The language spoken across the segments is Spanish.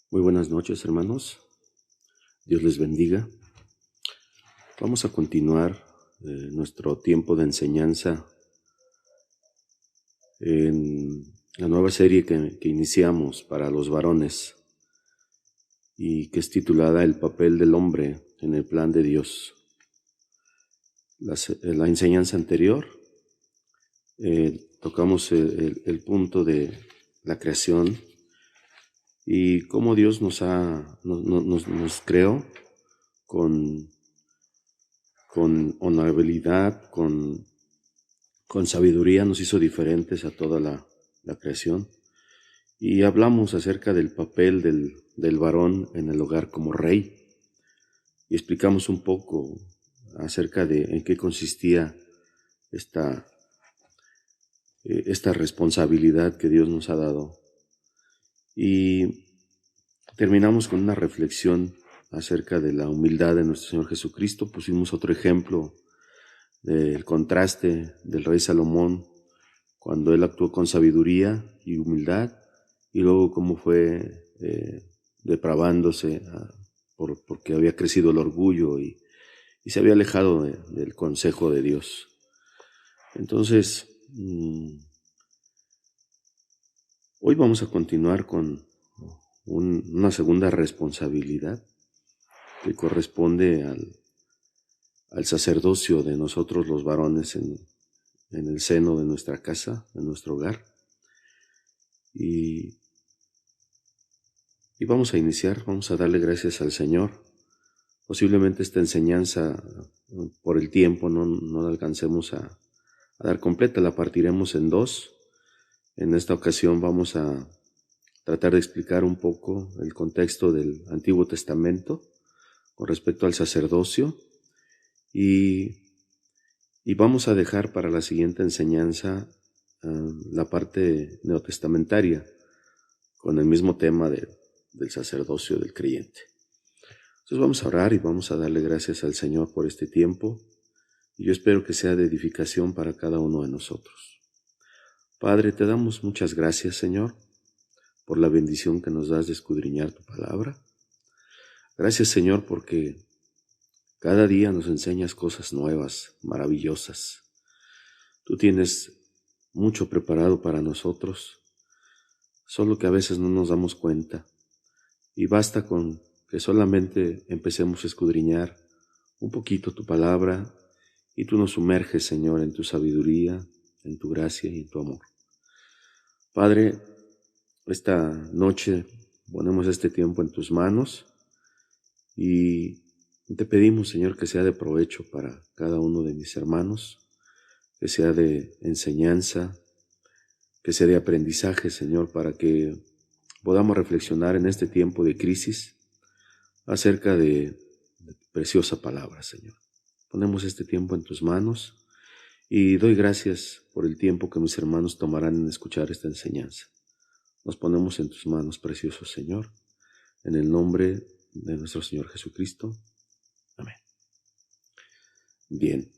Muy buenas noches, hermanos. Dios les bendiga. Vamos a continuar nuestro tiempo de enseñanza en la nueva serie que iniciamos para los varones y que es titulada El papel del hombre en el plan de Dios. La enseñanza anterior tocamos el punto de la creación y cómo Dios nos creó con honorabilidad, con sabiduría, nos hizo diferentes a toda la creación. Y hablamos acerca del papel del varón en el hogar como rey. Y explicamos un poco acerca de en qué consistía esta responsabilidad que Dios nos ha dado. Y terminamos con una reflexión acerca de la humildad de nuestro Señor Jesucristo. Pusimos otro ejemplo del contraste del rey Salomón cuando él actuó con sabiduría y humildad, y luego cómo fue depravándose porque había crecido el orgullo y se había alejado del consejo de Dios. Entonces, hoy vamos a continuar con una segunda responsabilidad que corresponde al sacerdocio de nosotros los varones en el seno de nuestra casa, de nuestro hogar. Y vamos a iniciar, vamos a darle gracias al Señor. Posiblemente esta enseñanza, por el tiempo, no la alcancemos a dar completa, la partiremos en dos. En esta ocasión vamos a tratar de explicar un poco el contexto del Antiguo Testamento con respecto al sacerdocio y vamos a dejar para la siguiente enseñanza la parte neotestamentaria con el mismo tema del sacerdocio del creyente. Entonces vamos a orar y vamos a darle gracias al Señor por este tiempo y yo espero que sea de edificación para cada uno de nosotros. Padre, te damos muchas gracias, Señor, por la bendición que nos das de escudriñar tu palabra. Gracias, Señor, porque cada día nos enseñas cosas nuevas, maravillosas. Tú tienes mucho preparado para nosotros, solo que a veces no nos damos cuenta. Y basta con que solamente empecemos a escudriñar un poquito tu palabra y tú nos sumerges, Señor, en tu sabiduría, en tu gracia y en tu amor. Padre, esta noche ponemos este tiempo en tus manos y te pedimos, Señor, que sea de provecho para cada uno de mis hermanos, que sea de enseñanza, que sea de aprendizaje, Señor, para que podamos reflexionar en este tiempo de crisis acerca de tu preciosa palabra, Señor. Ponemos este tiempo en tus manos y doy gracias por el tiempo que mis hermanos tomarán en escuchar esta enseñanza. Nos ponemos en tus manos, precioso Señor, en el nombre de nuestro Señor Jesucristo. Amén. Bien.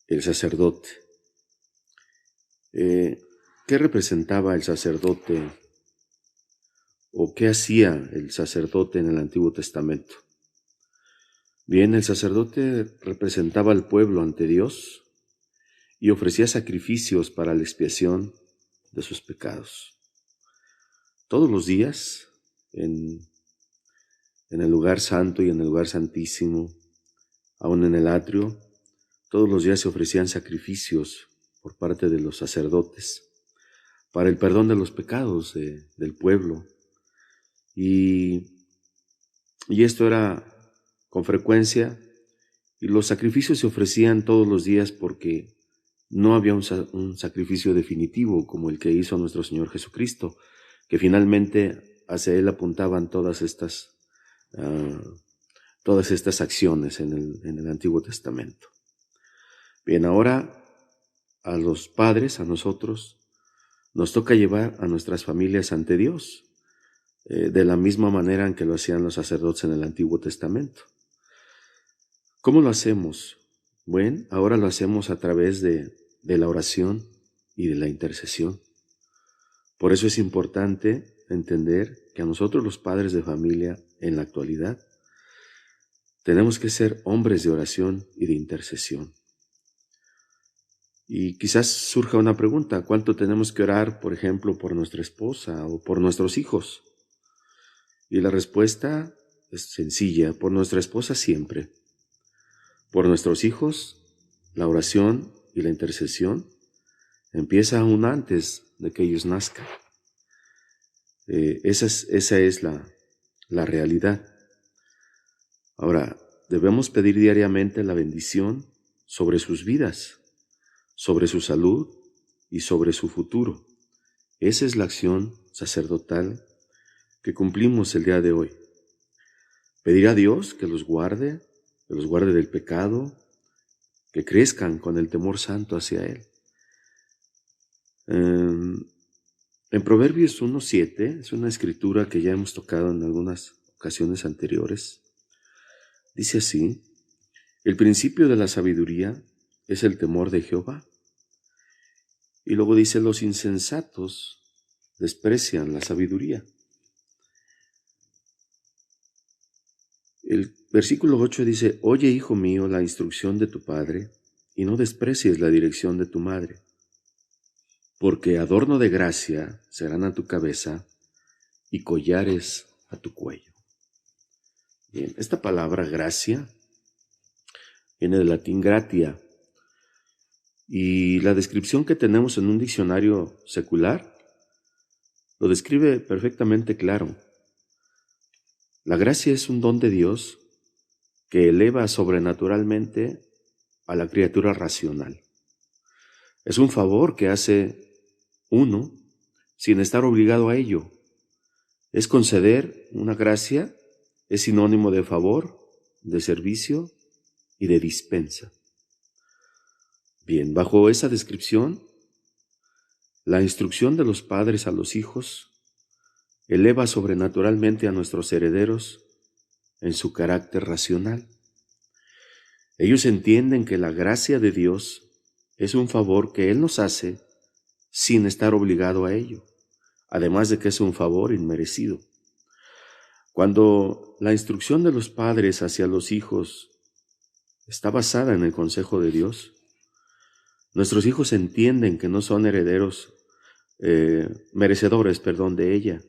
El sacerdote. ¿Qué representaba el sacerdote o qué hacía el sacerdote en el Antiguo Testamento? Bien, el sacerdote representaba al pueblo ante Dios y ofrecía sacrificios para la expiación de sus pecados. Todos los días, en el lugar santo y en el lugar santísimo, aún en el atrio, todos los días se ofrecían sacrificios por parte de los sacerdotes para el perdón de los pecados del pueblo. Y esto era con frecuencia, y los sacrificios se ofrecían todos los días porque no había un sacrificio definitivo como el que hizo nuestro Señor Jesucristo, que finalmente hacia Él apuntaban todas estas acciones en el Antiguo Testamento. Bien, ahora a los padres, a nosotros, nos toca llevar a nuestras familias ante Dios, de la misma manera en que lo hacían los sacerdotes en el Antiguo Testamento. ¿Cómo lo hacemos? Bueno, ahora lo hacemos a través de la oración y de la intercesión. Por eso es importante entender que a nosotros los padres de familia en la actualidad tenemos que ser hombres de oración y de intercesión. Y quizás surja una pregunta: ¿cuánto tenemos que orar, por ejemplo, por nuestra esposa o por nuestros hijos? Y la respuesta es sencilla: por nuestra esposa siempre. Por nuestros hijos, la oración y la intercesión empieza aún antes de que ellos nazcan. Esa es la realidad. Ahora, debemos pedir diariamente la bendición sobre sus vidas, sobre su salud y sobre su futuro. Esa es la acción sacerdotal que cumplimos el día de hoy. Pedir a Dios que los guarde del pecado, que crezcan con el temor santo hacia Él. En Proverbios 1:7, es una escritura que ya hemos tocado en algunas ocasiones anteriores, dice así: el principio de la sabiduría es el temor de Jehová. Y luego dice: los insensatos desprecian la sabiduría. El versículo 8 dice: oye, hijo mío, la instrucción de tu padre, y no desprecies la dirección de tu madre, porque adorno de gracia serán a tu cabeza y collares a tu cuello. Bien, esta palabra gracia viene del latín gratia, y la descripción que tenemos en un diccionario secular lo describe perfectamente claro. La gracia es un don de Dios que eleva sobrenaturalmente a la criatura racional. Es un favor que hace uno sin estar obligado a ello. Es conceder una gracia, es sinónimo de favor, de servicio y de dispensa. Bien, bajo esa descripción, la instrucción de los padres a los hijos eleva sobrenaturalmente a nuestros herederos en su carácter racional. Ellos entienden que la gracia de Dios es un favor que Él nos hace sin estar obligado a ello, además de que es un favor inmerecido. Cuando la instrucción de los padres hacia los hijos está basada en el consejo de Dios, nuestros hijos entienden que no son herederos, merecedores de ella,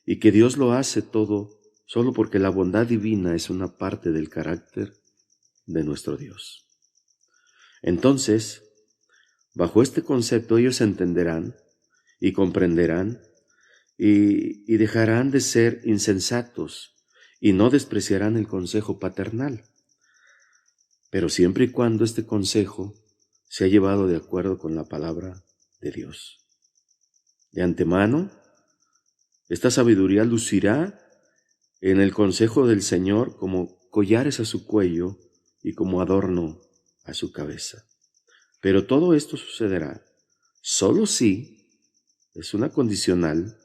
y que Dios lo hace todo solo porque la bondad divina es una parte del carácter de nuestro Dios. Entonces, bajo este concepto, ellos entenderán y comprenderán y dejarán de ser insensatos y no despreciarán el consejo paternal, pero siempre y cuando este consejo sea llevado de acuerdo con la palabra de Dios. De antemano, esta sabiduría lucirá en el consejo del Señor como collares a su cuello y como adorno a su cabeza. Pero todo esto sucederá solo si, es una condicional,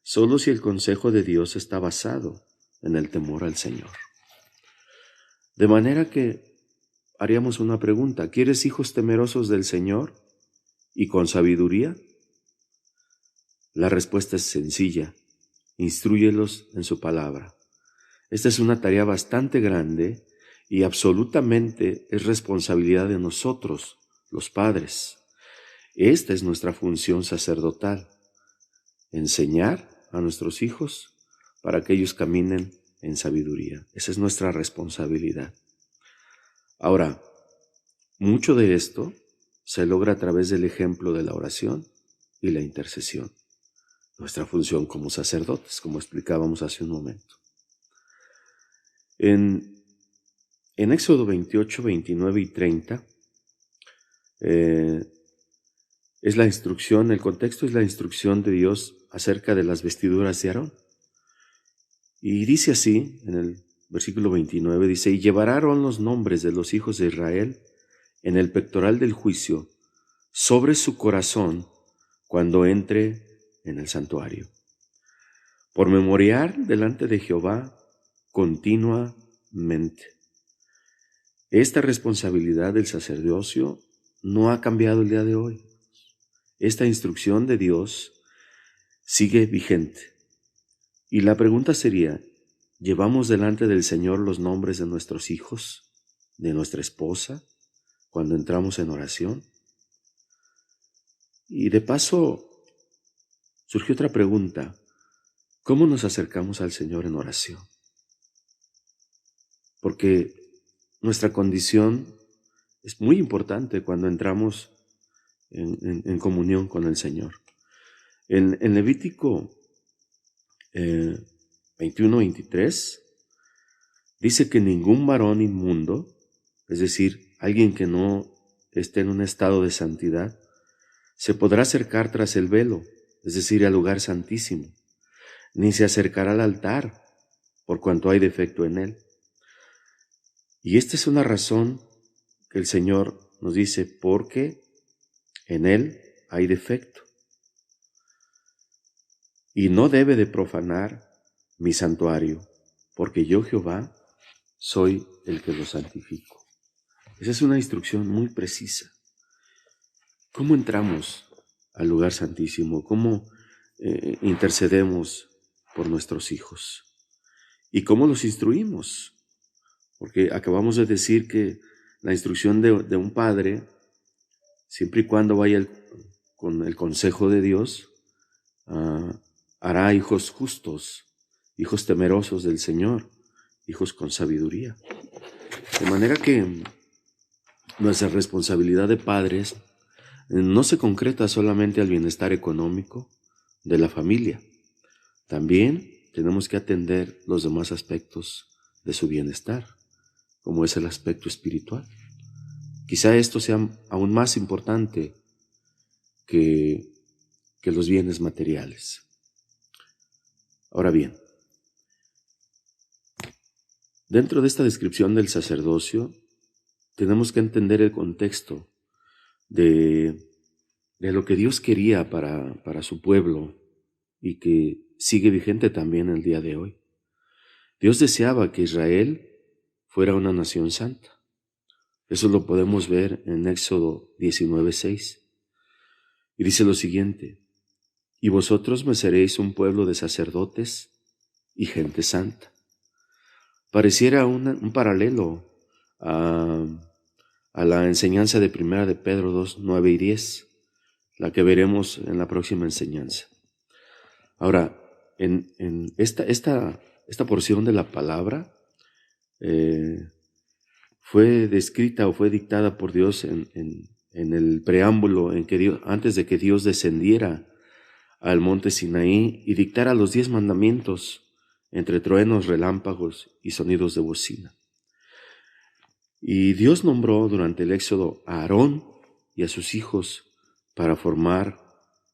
solo si el consejo de Dios está basado en el temor al Señor. De manera que haríamos una pregunta: ¿quieres hijos temerosos del Señor y con sabiduría? La respuesta es sencilla: instrúyelos en su palabra. Esta es una tarea bastante grande y absolutamente es responsabilidad de nosotros, los padres. Esta es nuestra función sacerdotal: enseñar a nuestros hijos para que ellos caminen en sabiduría. Esa es nuestra responsabilidad. Ahora, mucho de esto se logra a través del ejemplo de la oración y la intercesión. Nuestra función como sacerdotes, como explicábamos hace un momento. En Éxodo 28, 29 y 30, es la instrucción, el contexto es la instrucción de Dios acerca de las vestiduras de Aarón. Y dice así, en el versículo 29, dice: y llevará Aarón los nombres de los hijos de Israel en el pectoral del juicio sobre su corazón cuando entre en el santuario, por memorial delante de Jehová continuamente. Esta responsabilidad del sacerdocio no ha cambiado el día de hoy. Esta instrucción de Dios sigue vigente. Y la pregunta sería, ¿llevamos delante del Señor los nombres de nuestros hijos, de nuestra esposa, cuando entramos en oración? Y de paso, surgió otra pregunta: ¿cómo nos acercamos al Señor en oración? Porque nuestra condición es muy importante cuando entramos en comunión con el Señor. En Levítico 21-23 dice que ningún varón inmundo, es decir, alguien que no esté en un estado de santidad, se podrá acercar tras el velo, es decir, al lugar santísimo, ni se acercará al altar, por cuanto hay defecto en él. Y esta es una razón que el Señor nos dice, porque en él hay defecto. Y no debe de profanar mi santuario, porque yo, Jehová, soy el que lo santifico. Esa es una instrucción muy precisa. ¿Cómo entramos al lugar santísimo? ¿Cómo intercedemos por nuestros hijos? ¿Y cómo los instruimos? Porque acabamos de decir que la instrucción de un padre, siempre y cuando vaya con el consejo de Dios, hará hijos justos, hijos temerosos del Señor, hijos con sabiduría. De manera que nuestra responsabilidad de padres no se concreta solamente al bienestar económico de la familia. También tenemos que atender los demás aspectos de su bienestar, como es el aspecto espiritual. Quizá esto sea aún más importante que los bienes materiales. Ahora bien, dentro de esta descripción del sacerdocio, tenemos que entender el contexto de lo que Dios quería para su pueblo y que sigue vigente también el día de hoy. Dios deseaba que Israel fuera una nación santa. Eso lo podemos ver en Éxodo 19:6. Y dice lo siguiente: y vosotros me seréis un pueblo de sacerdotes y gente santa. Pareciera un paralelo a la enseñanza de 1 de Pedro 2, 9 y 10, la que veremos en la próxima enseñanza. Ahora, en esta porción de la palabra fue descrita o fue dictada por Dios en el preámbulo en que Dios, antes de que Dios descendiera al monte Sinaí y dictara los 10 mandamientos entre truenos, relámpagos y sonidos de bocina. Y Dios nombró durante el Éxodo a Aarón y a sus hijos para formar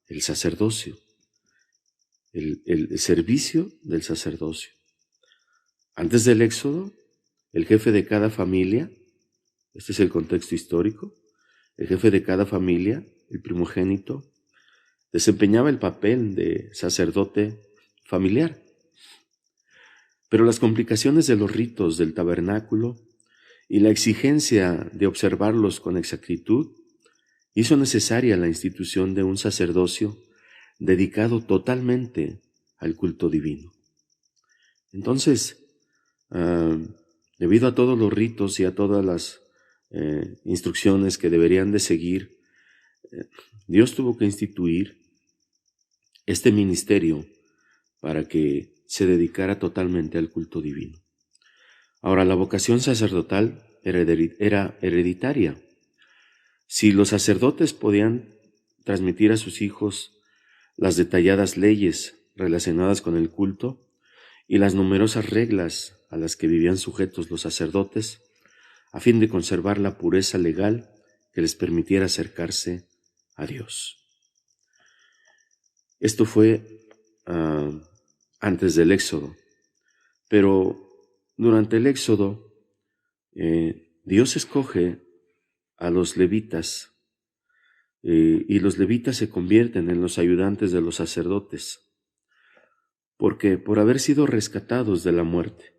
el sacerdocio, el servicio del sacerdocio. Antes del Éxodo, el jefe de cada familia, este es el contexto histórico, el jefe de cada familia, el primogénito, desempeñaba el papel de sacerdote familiar. Pero las complicaciones de los ritos del tabernáculo y la exigencia de observarlos con exactitud hizo necesaria la institución de un sacerdocio dedicado totalmente al culto divino. Entonces, debido a todos los ritos y a todas las instrucciones que deberían de seguir, Dios tuvo que instituir este ministerio para que se dedicara totalmente al culto divino. Ahora, la vocación sacerdotal era hereditaria. Si los sacerdotes podían transmitir a sus hijos las detalladas leyes relacionadas con el culto y las numerosas reglas a las que vivían sujetos los sacerdotes, a fin de conservar la pureza legal que les permitiera acercarse a Dios. Esto fue antes del Éxodo, pero durante el Éxodo Dios escoge a los levitas y los levitas se convierten en los ayudantes de los sacerdotes, porque por haber sido rescatados de la muerte,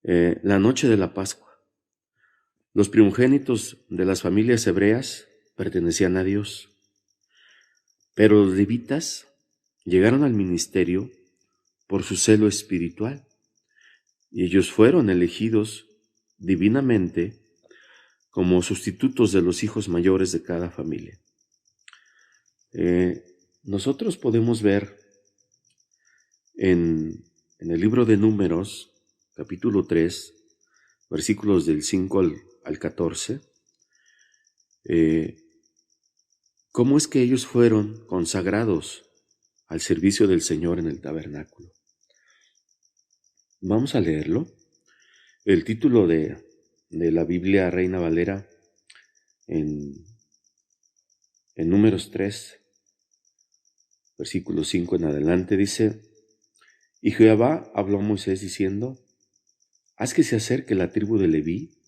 la noche de la Pascua, los primogénitos de las familias hebreas pertenecían a Dios, pero los levitas llegaron al ministerio por su celo espiritual, y ellos fueron elegidos divinamente como sustitutos de los hijos mayores de cada familia. Nosotros podemos ver en el libro de Números, capítulo 3, versículos del 5 al 14, cómo es que ellos fueron consagrados al servicio del Señor en el tabernáculo. Vamos a leerlo. El título de la Biblia Reina Valera en Números 3, versículo 5 en adelante, dice: Y Jehová habló a Moisés diciendo: Haz que se acerque la tribu de Leví,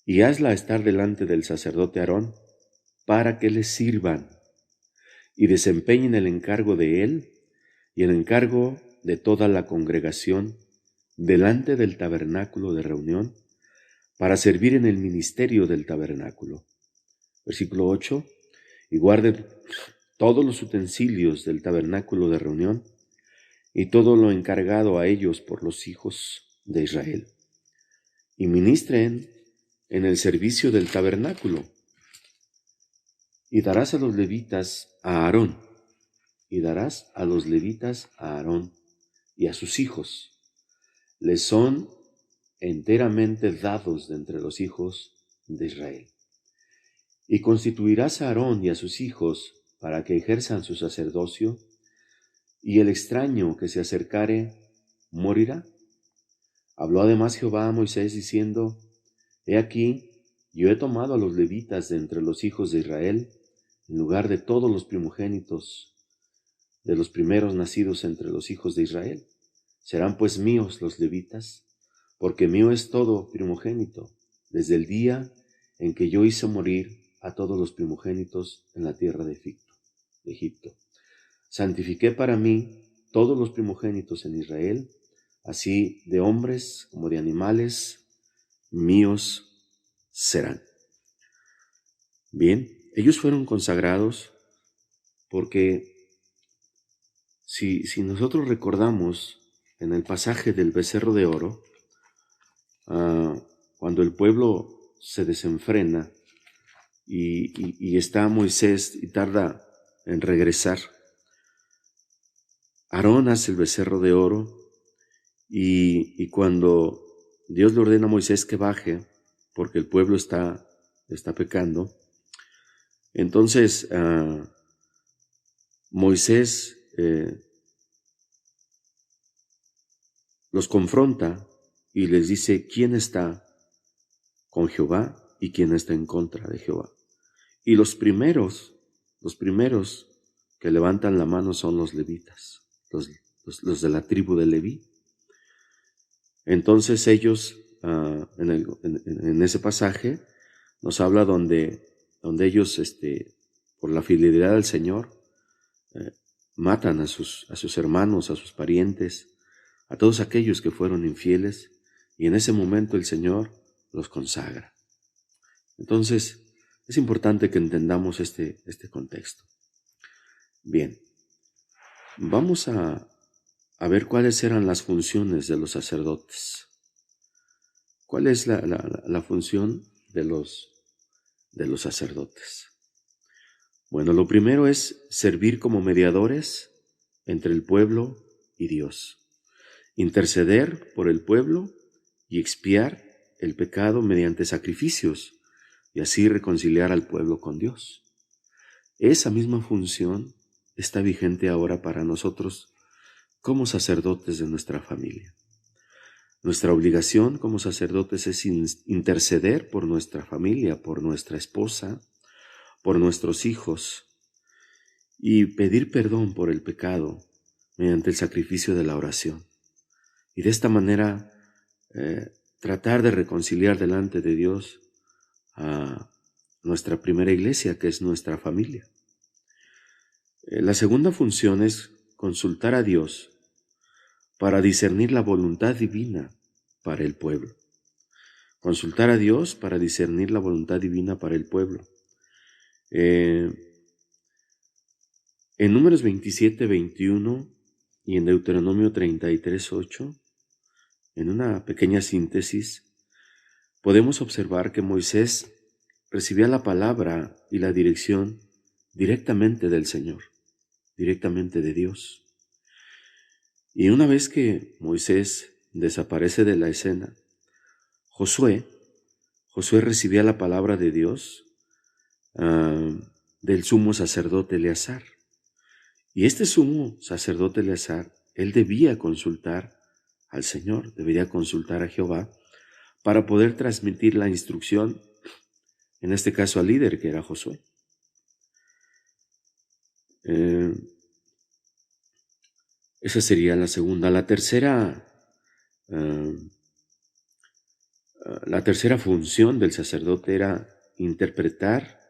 y hazla estar delante del sacerdote Aarón, para que les sirvan, y desempeñen el encargo de él y el encargo de toda la congregación delante del tabernáculo de reunión, para servir en el ministerio del tabernáculo. Versículo 8: Y guarden todos los utensilios del tabernáculo de reunión, y todo lo encargado a ellos por los hijos de Israel, y ministren en el servicio del tabernáculo. Y darás a los levitas a Aarón, y darás a los levitas a Aarón y a sus hijos. Les son enteramente dados de entre los hijos de Israel. Y constituirás a Aarón y a sus hijos para que ejerzan su sacerdocio, y el extraño que se acercare morirá. Habló además Jehová a Moisés diciendo: He aquí, yo he tomado a los levitas de entre los hijos de Israel, en lugar de todos los primogénitos, de los primeros nacidos entre los hijos de Israel. Serán pues míos los levitas, porque mío es todo primogénito, desde el día en que yo hice morir a todos los primogénitos en la tierra de Egipto. Santifiqué para mí todos los primogénitos en Israel, así de hombres como de animales, míos serán. Bien, ellos fueron consagrados porque si nosotros recordamos en el pasaje del becerro de oro, cuando el pueblo se desenfrena y está Moisés y tarda en regresar, Aarón hace el becerro de oro, y cuando Dios le ordena a Moisés que baje, porque el pueblo está pecando, entonces Moisés los confronta y les dice quién está con Jehová y quién está en contra de Jehová. Y los primeros que levantan la mano son los levitas, los de la tribu de Leví. Entonces ellos, en ese pasaje, nos habla donde ellos, por la fidelidad al Señor, matan a sus hermanos, a sus parientes, a todos aquellos que fueron infieles, y en ese momento el Señor los consagra. Entonces, es importante que entendamos este contexto. Bien, vamos a ver cuáles eran las funciones de los sacerdotes. ¿Cuál es la función de los sacerdotes? Bueno, lo primero es servir como mediadores entre el pueblo y Dios, interceder por el pueblo y expiar el pecado mediante sacrificios, y así reconciliar al pueblo con Dios. Esa misma función está vigente ahora para nosotros como sacerdotes de nuestra familia. Nuestra obligación como sacerdotes es interceder por nuestra familia, por nuestra esposa, por nuestros hijos, y pedir perdón por el pecado mediante el sacrificio de la oración. Y de esta manera tratar de reconciliar delante de Dios a nuestra primera iglesia, que es nuestra familia. La segunda función es consultar a Dios para discernir la voluntad divina para el pueblo. Consultar a Dios para discernir la voluntad divina para el pueblo. En Números 27:21 y en Deuteronomio 33:8, en una pequeña síntesis, podemos observar que Moisés recibía la palabra y la dirección directamente del Señor, directamente de Dios. Y una vez que Moisés desaparece de la escena, Josué recibía la palabra de Dios del sumo sacerdote Eleazar. Y este sumo sacerdote Eleazar, él debía consultar al Señor, debería consultar a Jehová para poder transmitir la instrucción, en este caso al líder que era Josué. Esa sería la segunda. La tercera función del sacerdote era interpretar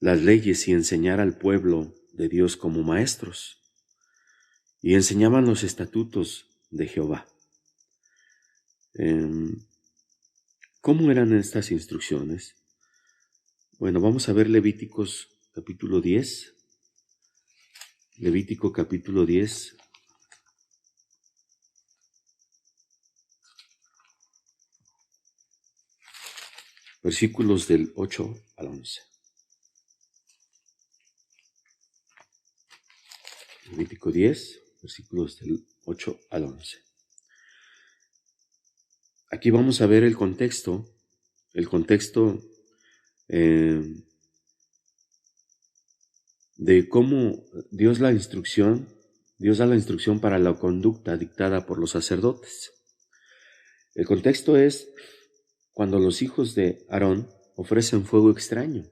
las leyes y enseñar al pueblo de Dios como maestros. Y enseñaban los estatutos de Jehová. ¿Cómo eran estas instrucciones? Bueno, vamos a ver Levíticos capítulo 10. Levítico capítulo 10. Versículos del 8 al 11. Levítico 10, versículos del 8 al 11. Aquí vamos a ver el contexto de cómo Dios da la instrucción para la conducta dictada por los sacerdotes. El contexto es cuando los hijos de Aarón ofrecen fuego extraño.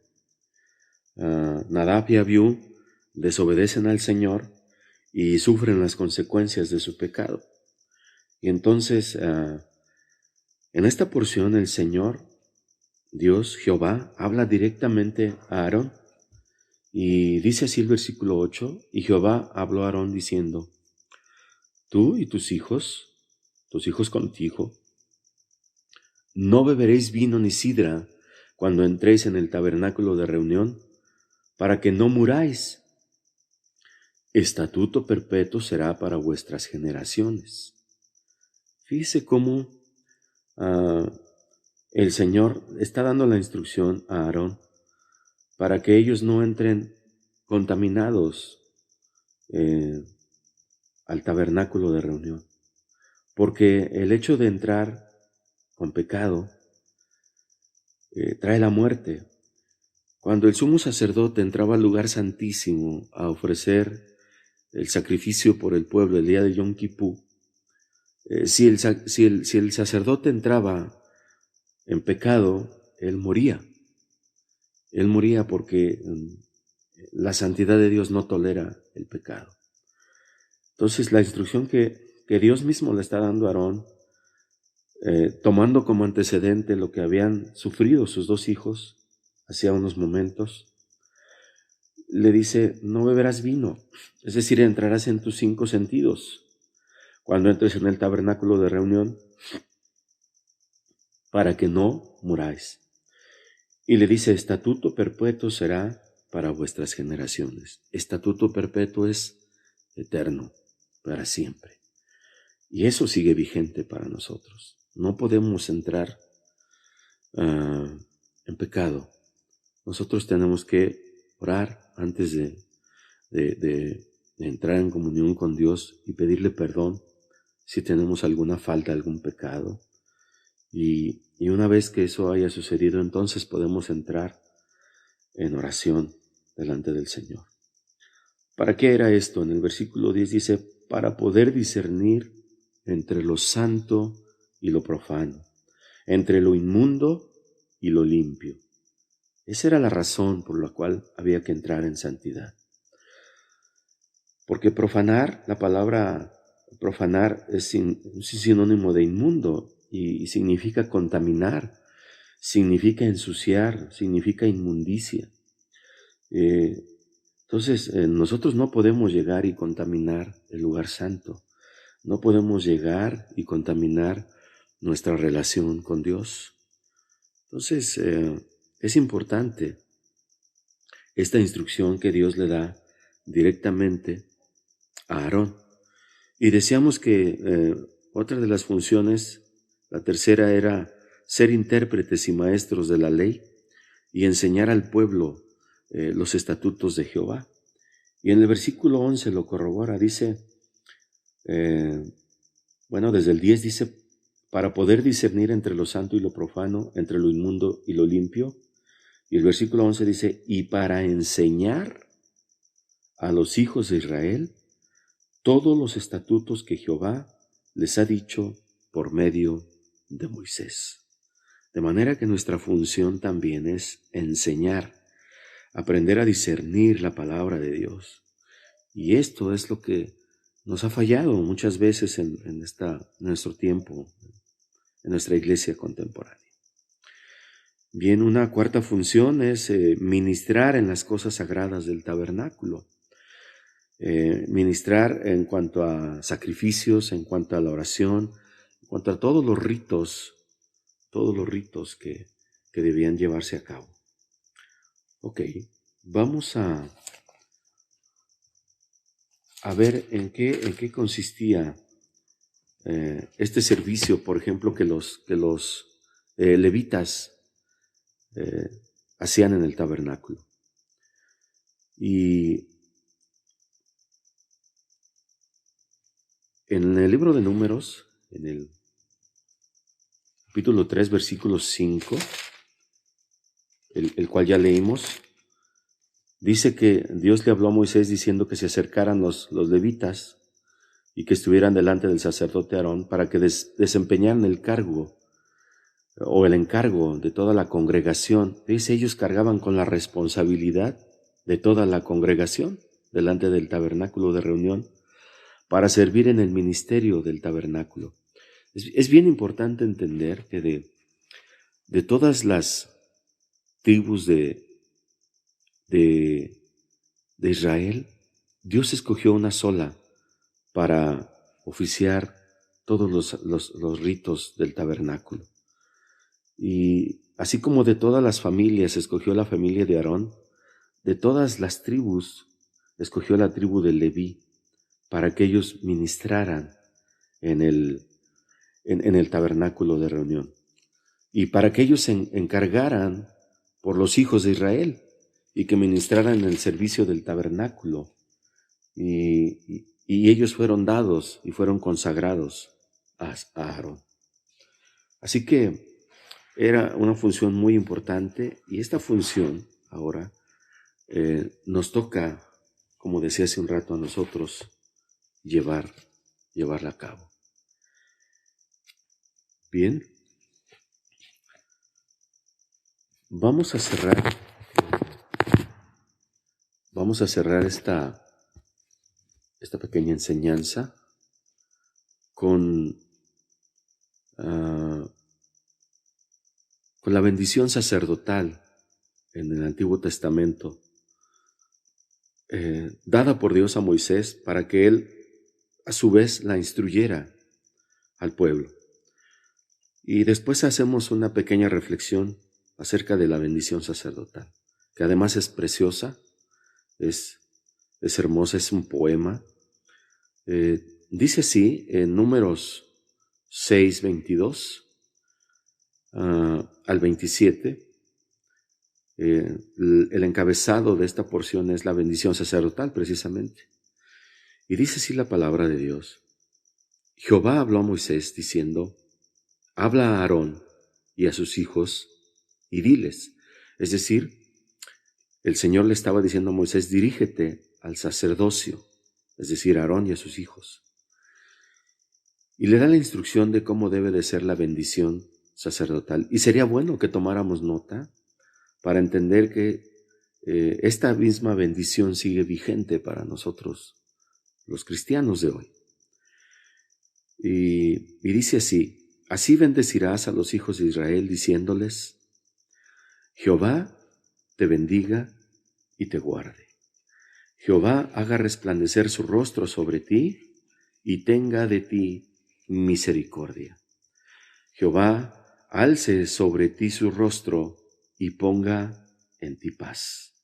Nadab y Abiú desobedecen al Señor y sufren las consecuencias de su pecado. Y entonces, en esta porción el Señor, Dios, Jehová, habla directamente a Aarón. Y dice así el versículo 8, y Jehová habló a Aarón diciendo, tú y tus hijos contigo, no beberéis vino ni sidra cuando entréis en el tabernáculo de reunión, para que no muráis. Estatuto perpetuo será para vuestras generaciones. Fíjese cómo el Señor está dando la instrucción a Aarón para que ellos no entren contaminados al tabernáculo de reunión. Porque el hecho de entrar con pecado trae la muerte. Cuando el sumo sacerdote entraba al lugar santísimo a ofrecer el sacrificio por el pueblo el día de Yom Kippur, si el sacerdote entraba en pecado, él moría. Él moría porque la santidad de Dios no tolera el pecado. Entonces la instrucción que Dios mismo le está dando a Aarón, tomando como antecedente lo que habían sufrido sus dos hijos hacía unos momentos, le dice, no beberás vino, es decir, entrarás en tus 5 sentidos cuando entres en el tabernáculo de reunión, para que no muráis. Y le dice, estatuto perpetuo será para vuestras generaciones. Estatuto perpetuo es eterno, para siempre. Y eso sigue vigente para nosotros. No podemos entrar en pecado. Nosotros tenemos que orar antes de entrar en comunión con Dios y pedirle perdón si tenemos alguna falta, algún pecado. Y una vez que eso haya sucedido, entonces podemos entrar en oración delante del Señor. ¿Para qué era esto? En el versículo 10 dice, para poder discernir entre lo santo y lo profano, entre lo inmundo y lo limpio. Esa era la razón por la cual había que entrar en santidad. Porque profanar, la palabra profanar es sinónimo de inmundo y significa contaminar, significa ensuciar, significa inmundicia. Entonces, nosotros no podemos llegar y contaminar el lugar santo. No podemos llegar y contaminar nuestra relación con Dios. Entonces, es importante esta instrucción que Dios le da directamente a Aarón. Y decíamos que otra de las funciones, la tercera, era ser intérpretes y maestros de la ley y enseñar al pueblo los estatutos de Jehová. Y en el versículo 11 lo corrobora, dice, desde el 10 dice, para poder discernir entre lo santo y lo profano, entre lo inmundo y lo limpio. Y el versículo 11 dice, y para enseñar a los hijos de Israel todos los estatutos que Jehová les ha dicho por medio de Moisés. De manera que nuestra función también es enseñar, aprender a discernir la palabra de Dios. Y esto es lo que nos ha fallado muchas veces en nuestro tiempo, en nuestra iglesia contemporánea. Bien, una cuarta función es ministrar en las cosas sagradas del tabernáculo. Ministrar en cuanto a sacrificios, en cuanto a la oración, en cuanto a todos los ritos que debían llevarse a cabo. Ok, vamos a ver en qué consistía este servicio, por ejemplo, que los levitas hacían en el tabernáculo. Y en el libro de Números, en el capítulo 3, versículo 5, el cual ya leímos, dice que Dios le habló a Moisés diciendo que se acercaran los levitas y que estuvieran delante del sacerdote Aarón para que desempeñaran el cargo o el encargo de toda la congregación. Dice, ellos cargaban con la responsabilidad de toda la congregación delante del tabernáculo de reunión para servir en el ministerio del tabernáculo. Es bien importante entender que de todas las tribus de Israel, Dios escogió una sola para oficiar todos los ritos del tabernáculo. Y así como de todas las familias escogió la familia de Aarón, de todas las tribus escogió la tribu de Leví para que ellos ministraran en el tabernáculo de reunión y para que ellos se encargaran por los hijos de Israel y que ministraran en el servicio del tabernáculo. Y ellos fueron dados y fueron consagrados a Aarón. Así que era una función muy importante, y esta función ahora nos toca, como decía hace un rato, a nosotros llevarla a cabo. Bien, vamos a cerrar esta pequeña enseñanza con la bendición sacerdotal en el Antiguo Testamento, dada por Dios a Moisés para que él a su vez la instruyera al pueblo. Y después hacemos una pequeña reflexión acerca de la bendición sacerdotal, que además es preciosa, es hermosa, es un poema. Dice así en Números 6, 22 al 27, el encabezado de esta porción es la bendición sacerdotal precisamente. Y dice así la palabra de Dios. Jehová habló a Moisés diciendo, habla a Aarón y a sus hijos y diles. Es decir, el Señor le estaba diciendo a Moisés, dirígete al sacerdocio, es decir, a Aarón y a sus hijos. Y le da la instrucción de cómo debe de ser la bendición sacerdotal. Y sería bueno que tomáramos nota para entender que esta misma bendición sigue vigente para nosotros, los cristianos de hoy. Y dice así, así bendecirás a los hijos de Israel diciéndoles, Jehová te bendiga y te guarde. Jehová haga resplandecer su rostro sobre ti y tenga de ti misericordia. Jehová alce sobre ti su rostro y ponga en ti paz.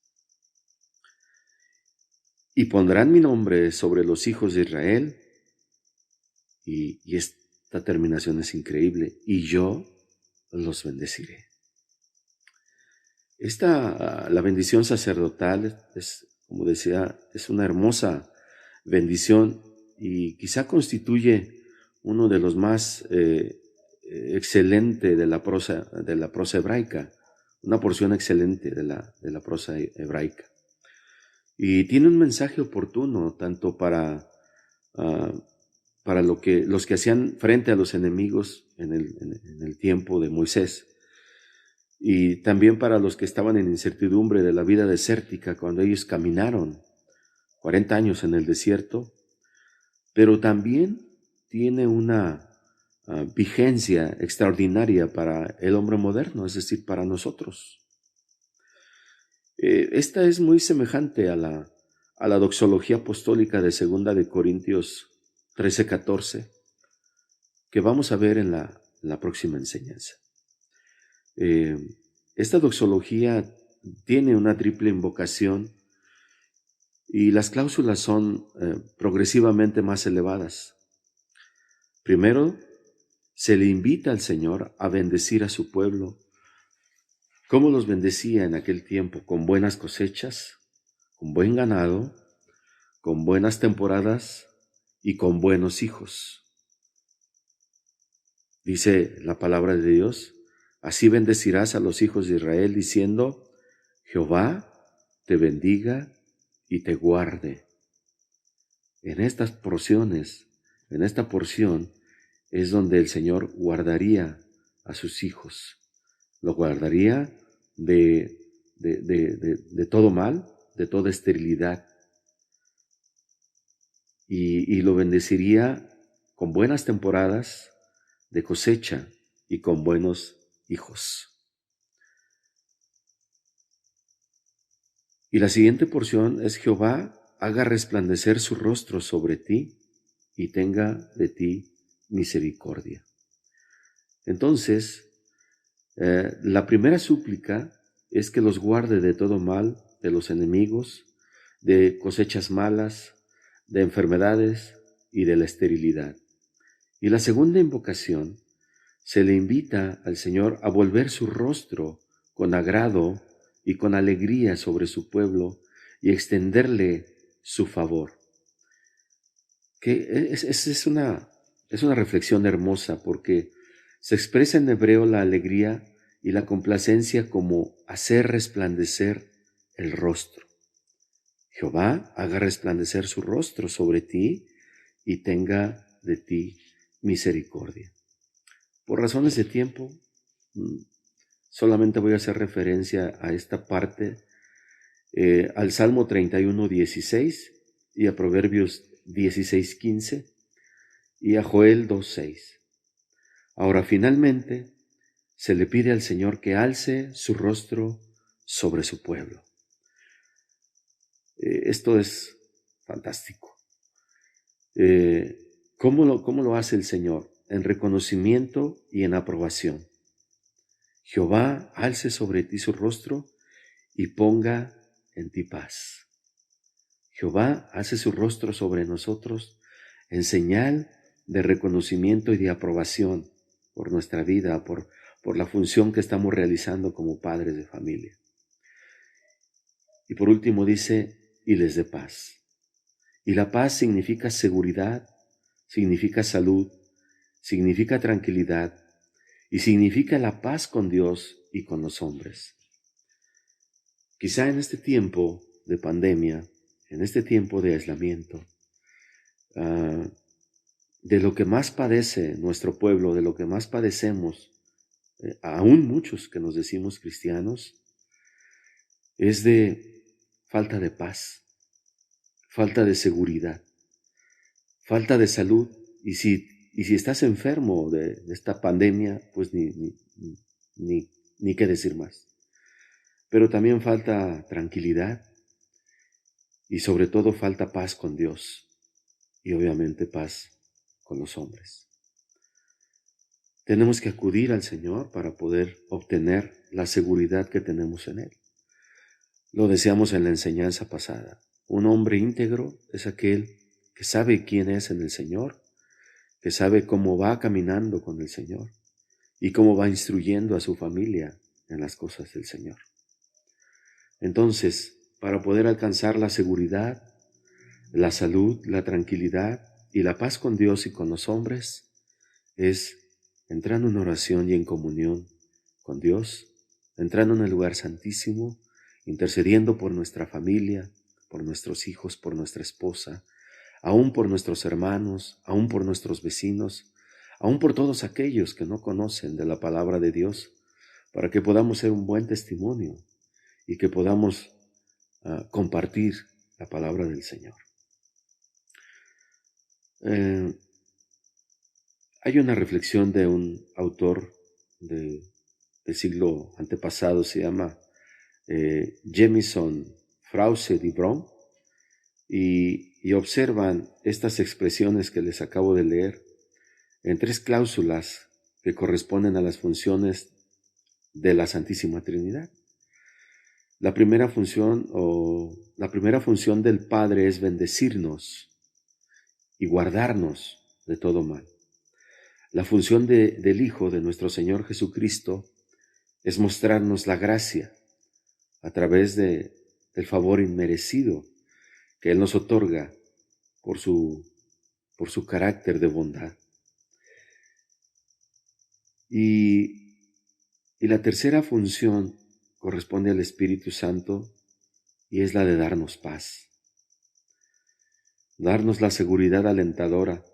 y pondrán mi nombre sobre los hijos de Israel, y esta terminación es increíble, y yo los bendeciré. La bendición sacerdotal es, como decía, es una hermosa bendición y quizá constituye uno de los más excelente de la prosa hebraica, una porción excelente de la prosa hebraica. Y tiene un mensaje oportuno tanto para los que hacían frente a los enemigos en el tiempo de Moisés, y también para los que estaban en incertidumbre de la vida desértica cuando ellos caminaron 40 años en el desierto, pero también tiene una vigencia extraordinaria para el hombre moderno, es decir, para nosotros. Esta es muy semejante a la doxología apostólica de 2 de Corintios 13-14, que vamos a ver en la próxima enseñanza. Esta doxología tiene una triple invocación y las cláusulas son progresivamente más elevadas. Primero, se le invita al Señor a bendecir a su pueblo. ¿Cómo los bendecía en aquel tiempo? Con buenas cosechas, con buen ganado, con buenas temporadas y con buenos hijos. Dice la palabra de Dios: así bendecirás a los hijos de Israel, diciendo: Jehová te bendiga y te guarde. En estas porciones, en esta porción, es donde el Señor guardaría a sus hijos. Lo guardaría de todo mal, de toda esterilidad. Y lo bendeciría con buenas temporadas de cosecha y con buenos hijos. Y la siguiente porción es: Jehová haga resplandecer su rostro sobre ti y tenga de ti misericordia. Entonces, la primera súplica es que los guarde de todo mal, de los enemigos, de cosechas malas, de enfermedades y de la esterilidad. Y la segunda invocación, se le invita al Señor a volver su rostro con agrado y con alegría sobre su pueblo y extenderle su favor. Que es una reflexión hermosa, porque se expresa en hebreo la alegría y la complacencia como hacer resplandecer el rostro. Jehová haga resplandecer su rostro sobre ti y tenga de ti misericordia. Por razones de tiempo, solamente voy a hacer referencia a esta parte, al Salmo 31:16 y a Proverbios 16:15 y a Joel 2:6. Ahora, finalmente, se le pide al Señor que alce su rostro sobre su pueblo. Esto es fantástico. ¿Cómo lo hace el Señor? En reconocimiento y en aprobación. Jehová alce sobre ti su rostro y ponga en ti paz. Jehová hace su rostro sobre nosotros en señal de reconocimiento y de aprobación por nuestra vida, por la función que estamos realizando como padres de familia. Y por último dice: y les dé paz. Y la paz significa seguridad, significa salud, significa tranquilidad y significa la paz con Dios y con los hombres. Quizá en este tiempo de pandemia, en este tiempo de aislamiento, de lo que más padece nuestro pueblo, de lo que más padecemos, aún muchos que nos decimos cristianos, es de falta de paz, falta de seguridad, falta de salud. Y si estás enfermo de esta pandemia, pues ni qué decir más. Pero también falta tranquilidad y sobre todo falta paz con Dios y obviamente paz con los hombres. Tenemos que acudir al Señor para poder obtener la seguridad que tenemos en Él. Lo deseamos en la enseñanza pasada. Un hombre íntegro es aquel que sabe quién es en el Señor, que sabe cómo va caminando con el Señor y cómo va instruyendo a su familia en las cosas del Señor. Entonces, para poder alcanzar la seguridad, la salud, la tranquilidad y la paz con Dios y con los hombres, es entrando en oración y en comunión con Dios, entrando en el lugar santísimo, intercediendo por nuestra familia, por nuestros hijos, por nuestra esposa, aún por nuestros hermanos, aún por nuestros vecinos, aún por todos aquellos que no conocen de la palabra de Dios, para que podamos ser un buen testimonio y que podamos compartir la palabra del Señor. Hay una reflexión de un autor del siglo antepasado, se llama Jamieson Frause de Brom, y observan estas expresiones que les acabo de leer en 3 cláusulas que corresponden a las funciones de la Santísima Trinidad. La primera función del Padre es bendecirnos y guardarnos de todo mal. La función del Hijo, de nuestro Señor Jesucristo, es mostrarnos la gracia a través del favor inmerecido que Él nos otorga por su carácter de bondad. Y la tercera función corresponde al Espíritu Santo y es la de darnos paz, darnos la seguridad alentadora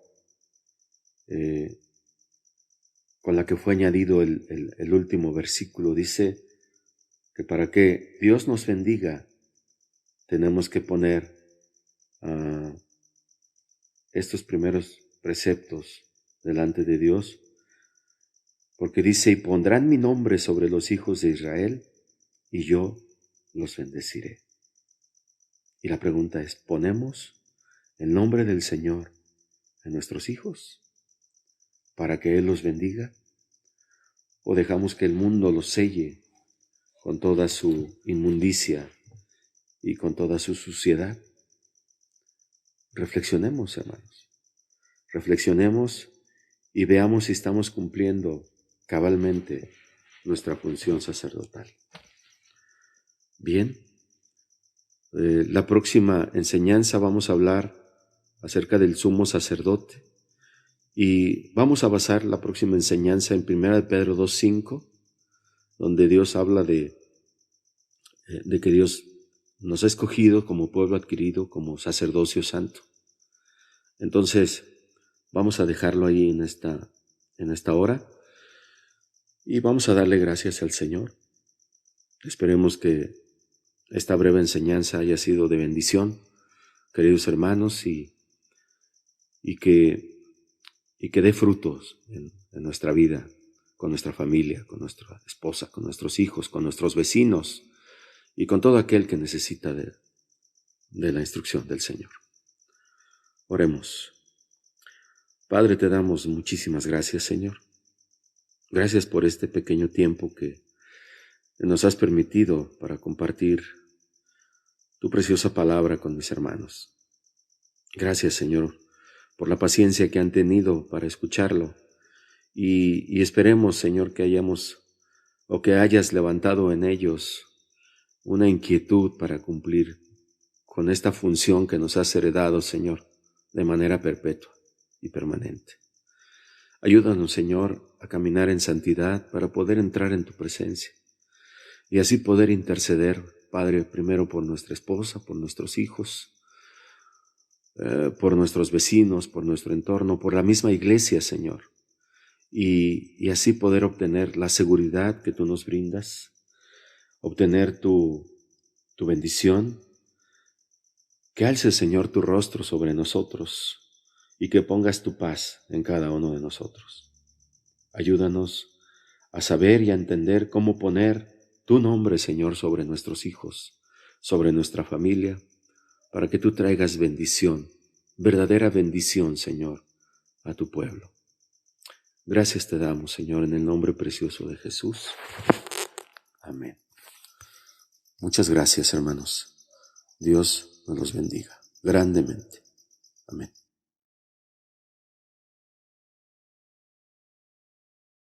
con la que fue añadido el último versículo. Dice que para que Dios nos bendiga tenemos que poner estos primeros preceptos delante de Dios, porque dice: y pondrán mi nombre sobre los hijos de Israel y yo los bendeciré. Y la pregunta es, ¿ponemos el nombre del Señor en nuestros hijos para que Él los bendiga? ¿O dejamos que el mundo los selle con toda su inmundicia y con toda su suciedad? Reflexionemos, hermanos. Reflexionemos y veamos si estamos cumpliendo cabalmente nuestra función sacerdotal. Bien, la próxima enseñanza vamos a hablar acerca del sumo sacerdote y vamos a basar la próxima enseñanza en 1 Pedro 2:5, donde Dios habla de que Dios nos ha escogido como pueblo adquirido, como sacerdocio santo. Entonces, vamos a dejarlo ahí en esta hora y vamos a darle gracias al Señor. Esperemos que esta breve enseñanza haya sido de bendición, queridos hermanos, y que dé frutos en nuestra vida, con nuestra familia, con nuestra esposa, con nuestros hijos, con nuestros vecinos y con todo aquel que necesita de la instrucción del Señor. Oremos. Padre, te damos muchísimas gracias, Señor. Gracias por este pequeño tiempo que nos has permitido para compartir tu preciosa palabra con mis hermanos. Gracias, Señor, por la paciencia que han tenido para escucharlo y esperemos, Señor, que hayas levantado en ellos una inquietud para cumplir con esta función que nos has heredado, Señor, de manera perpetua y permanente. Ayúdanos, Señor, a caminar en santidad para poder entrar en tu presencia y así poder interceder, Padre, primero por nuestra esposa, por nuestros hijos, por nuestros vecinos, por nuestro entorno, por la misma iglesia, Señor, y así poder obtener la seguridad que tú nos brindas, obtener tu bendición, que alces, Señor, tu rostro sobre nosotros y que pongas tu paz en cada uno de nosotros. Ayúdanos a saber y a entender cómo poner tu nombre, Señor, sobre nuestros hijos, sobre nuestra familia, para que tú traigas bendición, verdadera bendición, Señor, a tu pueblo. Gracias te damos, Señor, en el nombre precioso de Jesús. Amén. Muchas gracias, hermanos. Dios nos los bendiga grandemente. Amén.